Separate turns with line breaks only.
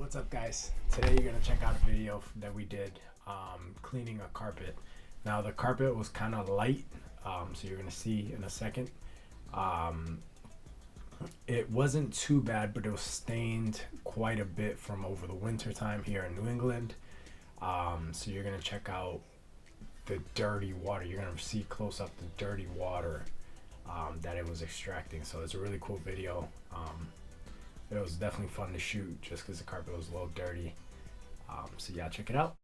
What's up, guys? Today you're gonna check out a video that we did cleaning a carpet. Now the carpet was kind of light, so you're gonna see in a second. It wasn't too bad, but it was stained quite a bit from over the winter time here in New England. So you're gonna check out the dirty water. You're gonna see close up the dirty water that it was extracting. So it's a really cool video. It was definitely fun to shoot just because the carpet was a little dirty. So yeah, check it out.